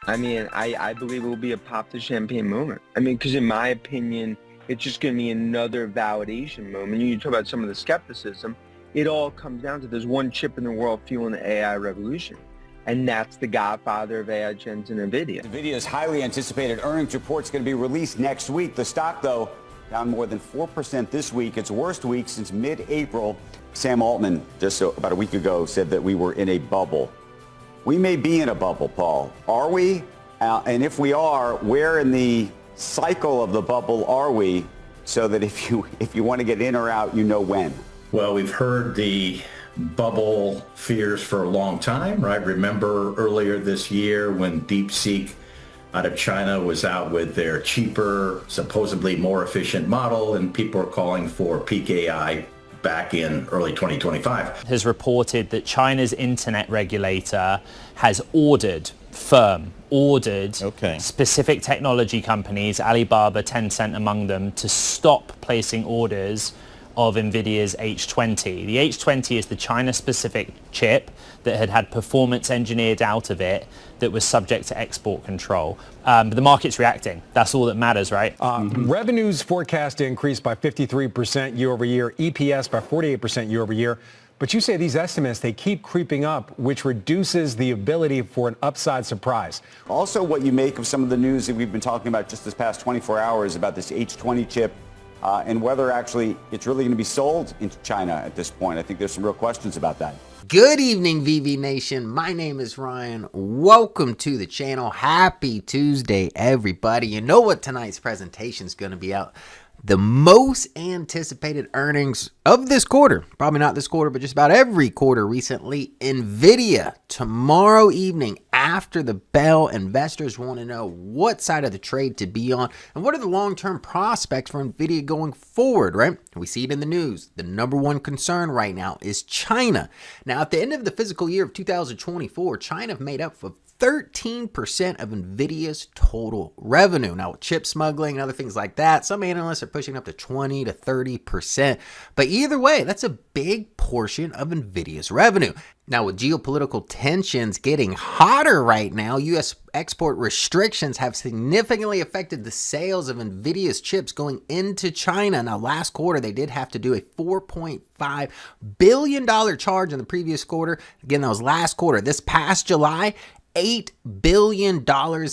I mean, I believe it will be a pop the champagne moment. I mean, because in my opinion, it's just going to be another validation moment. You talk about some of the skepticism. It all comes down to there's one chip in the world fueling the AI revolution, and that's the godfather of AI gens and Nvidia. Nvidia's highly anticipated earnings report is going to be released next week. The stock, though, down more than 4% this week. Its worst week since mid-April. Sam Altman, just about a week ago, said that we were in a bubble. We may be in a bubble, Paul. Are we? And if we are, where in the cycle of the bubble are we, so that if you want to get in or out, you know when? Well, we've heard the bubble fears for a long time, right? Remember earlier this year when DeepSeek out of China was out with their cheaper, supposedly more efficient model, and people are calling for peak AI back in early 2025. Has reported that China's internet regulator has ordered specific technology companies, Alibaba, Tencent among them, to stop placing orders of Nvidia's H20. The H20 is the China-specific chip that had performance engineered out of it that was subject to export control. But the market's reacting. That's all that matters, right? Revenues forecast to increase by 53% year over year, EPS by 48% year over year. But you say these estimates, they keep creeping up, which reduces the ability for an upside surprise. Also, what you make of some of the news that we've been talking about just this past 24 hours about this H20 chip, and whether actually it's really going to be sold into China at this point. I think there's some real questions about that. Good evening, VV Nation. My name is Ryan. Welcome to the channel. Happy Tuesday, everybody. You know what tonight's presentation is going to be out. The most anticipated earnings of this quarter, probably not this quarter, but just about every quarter recently, Nvidia. Tomorrow evening after the bell, investors want to know what side of the trade to be on and what are the long-term prospects for Nvidia going forward, right? We see it in the news. The number one concern right now is China. Now, at the end of the fiscal year of 2024, China made up for 13% of Nvidia's total revenue. Now, with chip smuggling and other things like that, some analysts are pushing up to 20 to 30%. But either way, that's a big portion of Nvidia's revenue. Now, with geopolitical tensions getting hotter right now, U.S. export restrictions have significantly affected the sales of Nvidia's chips going into China. Now, last quarter, they did have to do a $4.5 billion charge in the previous quarter. Again, that was last quarter. This past July, $8 billion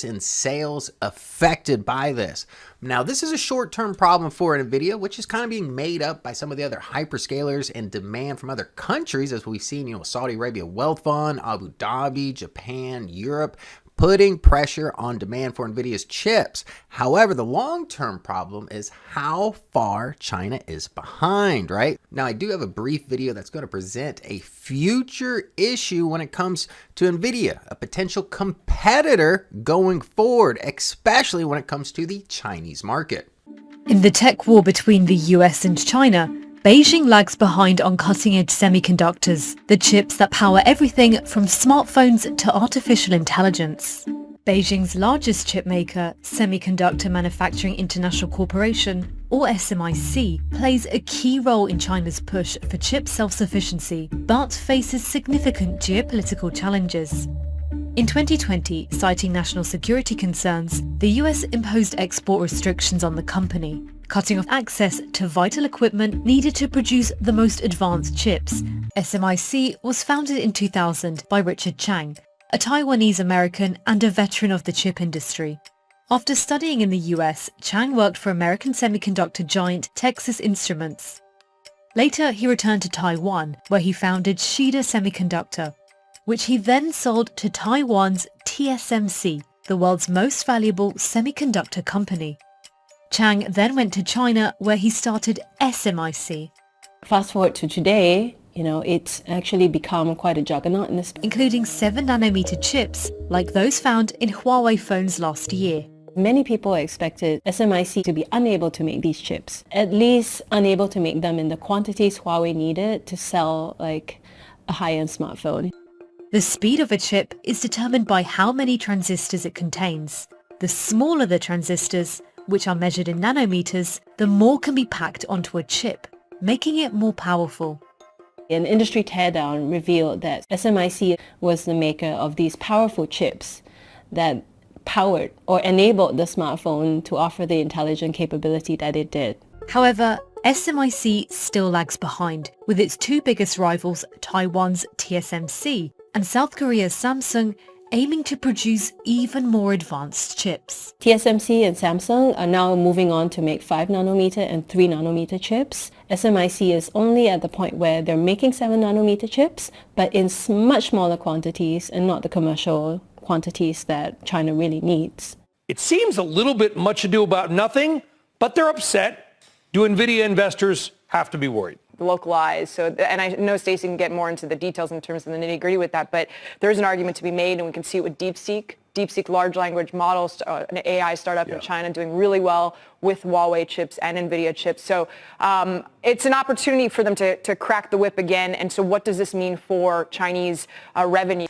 in sales affected by this. Now, this is a short-term problem for Nvidia, which is kind of being made up by some of the other hyperscalers and demand from other countries, as we've seen, Saudi Arabia Wealth Fund, Abu Dhabi, Japan, Europe, putting pressure on demand for Nvidia's chips. However, the long-term problem is how far China is behind, right? Now, I do have a brief video that's going to present a future issue when it comes to Nvidia, a potential competitor going forward, especially when it comes to the Chinese market. In the tech war between the US and China, Beijing lags behind on cutting-edge semiconductors, the chips that power everything from smartphones to artificial intelligence. Beijing's largest chip maker, Semiconductor Manufacturing International Corporation, or SMIC, plays a key role in China's push for chip self-sufficiency, but faces significant geopolitical challenges. In 2020, citing national security concerns, the US imposed export restrictions on the company, cutting off access to vital equipment needed to produce the most advanced chips. SMIC was founded in 2000 by Richard Chang, a Taiwanese American and a veteran of the chip industry. After studying in the US, Chang worked for American semiconductor giant Texas Instruments. Later, he returned to Taiwan, where he founded Shida Semiconductor, which he then sold to Taiwan's TSMC, the world's most valuable semiconductor company. Chang then went to China, where he started SMIC. Fast forward to today, it's actually become quite a juggernaut in this, including 7nm chips, like those found in Huawei phones last year. Many people expected SMIC to be unable to make these chips, at least unable to make them in the quantities Huawei needed to sell like a high-end smartphone. The speed of a chip is determined by how many transistors it contains. The smaller the transistors, which are measured in nanometers, the more can be packed onto a chip, making it more powerful. An industry teardown revealed that SMIC was the maker of these powerful chips that powered or enabled the smartphone to offer the intelligent capability that it did. However, SMIC still lags behind, with its two biggest rivals, Taiwan's TSMC and South Korea's Samsung, aiming to produce even more advanced chips. TSMC and Samsung are now moving on to make 5 nanometer and 3 nanometer chips. SMIC is only at the point where they're making 7 nanometer chips, but in much smaller quantities and not the commercial quantities that China really needs. It seems a little bit much ado about nothing, but they're upset. Do Nvidia investors have to be worried? Localized. So, and I know Stacey can get more into the details in terms of the nitty-gritty with that, but there's an argument to be made, and we can see it with DeepSeek large language models, an AI startup in China doing really well with Huawei chips and Nvidia chips. So it's an opportunity for them to crack the whip again. And so what does this mean for Chinese revenue?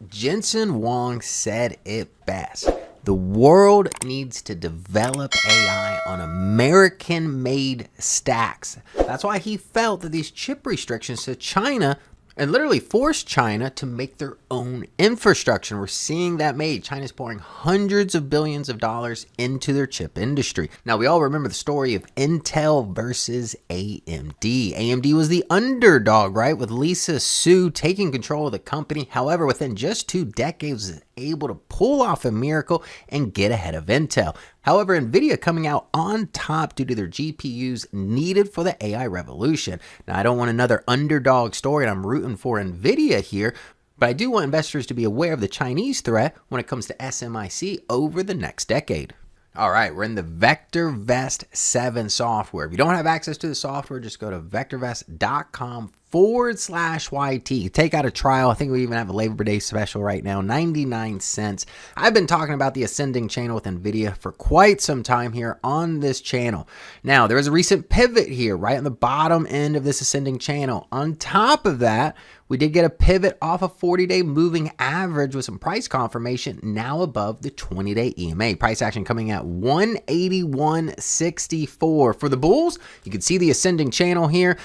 Jensen Huang said it best. The world needs to develop AI on American-made stacks. That's why he felt that these chip restrictions to China and literally forced China to make their own infrastructure. We're seeing that made. China's pouring hundreds of billions of dollars into their chip industry. Now, we all remember the story of Intel versus AMD. AMD was the underdog, right? With Lisa Su taking control of the company. However, within just 2 decades, was able to pull off a miracle and get ahead of Intel. However, Nvidia coming out on top due to their GPUs needed for the AI revolution. Now, I don't want another underdog story, and I'm rooting for Nvidia here, but I do want investors to be aware of the Chinese threat when it comes to SMIC over the next decade. All right, we're in the VectorVest 7 software. If you don't have access to the software, just go to vectorvest.com/YT. Take out a trial. I think we even have a Labor Day special right now, 99 cents. I've been talking about the ascending channel with Nvidia for quite some time here on this channel. Now, there is a recent pivot here, right on the bottom end of this ascending channel. On top of that, we did get a pivot off a 40-day moving average with some price confirmation now above the 20-day EMA. Price action coming at 181.64. For the bulls, you can see the ascending channel here.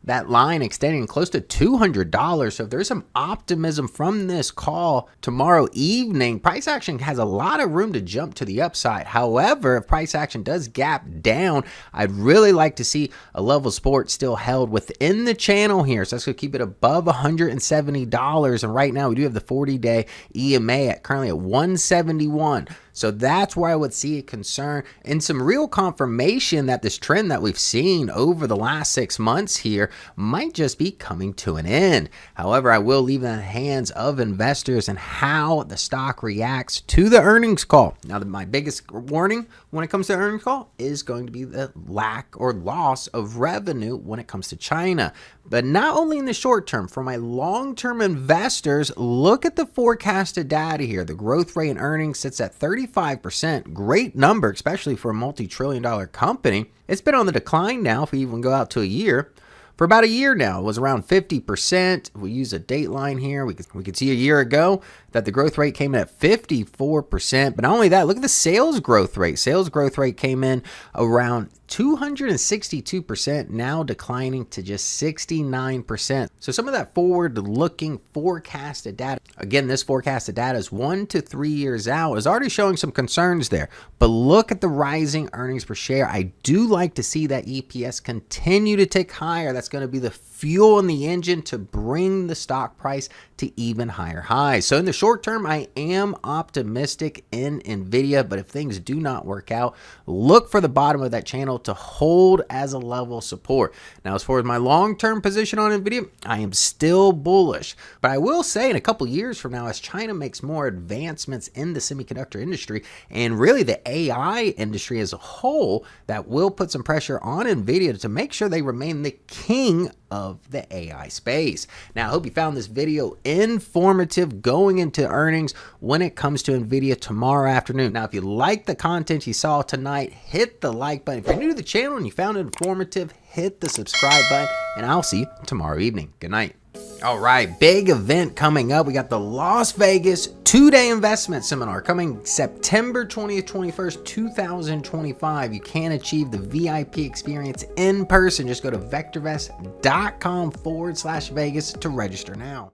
That line extending close to $200. So if there's some optimism from this call tomorrow evening, price action has a lot of room to jump to the upside. However, if price action does gap down, I'd really like to see a level of support still held within the channel here. So let's go keep it above $170. And right now we do have the 40-day EMA currently at 171. So that's where I would see a concern and some real confirmation that this trend that we've seen over the last 6 months here might just be coming to an end. However, I will leave it in the hands of investors and how the stock reacts to the earnings call. Now, my biggest warning when it comes to the earnings call is going to be the lack or loss of revenue when it comes to China. But not only in the short term, for my long-term investors, look at the forecasted data here. The growth rate in earnings sits at 35%. Great number, especially for a multi-trillion-dollar company. It's been on the decline now if we even go out to a year. For about a year now, it was around 50%. If we use a dateline here, we could see a year ago that the growth rate came in at 54%. But not only that, look at the sales growth rate. Sales growth rate came in around 262%, now declining to just 69%. So some of that forward-looking forecasted data, again, this forecasted data is 1 to 3 years out, is already showing some concerns there. But look at the rising earnings per share. I do like to see that EPS continue to tick higher. That's going to be the fuel in the engine to bring the stock price to even higher highs. So in the short term, I am optimistic in Nvidia, but if things do not work out, look for the bottom of that channel to hold as a level of support. Now, as far as my long-term position on Nvidia, I am still bullish, but I will say in a couple years from now, as China makes more advancements in the semiconductor industry and really the AI industry as a whole, that will put some pressure on Nvidia to make sure they remain the king of the AI space. Now, I hope you found this video informative going into earnings when it comes to Nvidia tomorrow afternoon. Now, if you like the content you saw tonight, hit the like button. If you're new to the channel and you found it informative, hit the subscribe button, and I'll see you tomorrow evening. Good night. All right, big event coming up. We got the Las Vegas 2-day investment seminar coming September 20th, 21st, 2025. You can achieve the VIP experience in person. Just go to vectorvest.com/Vegas to register now.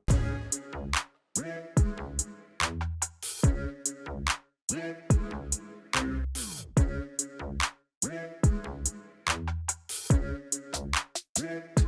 it.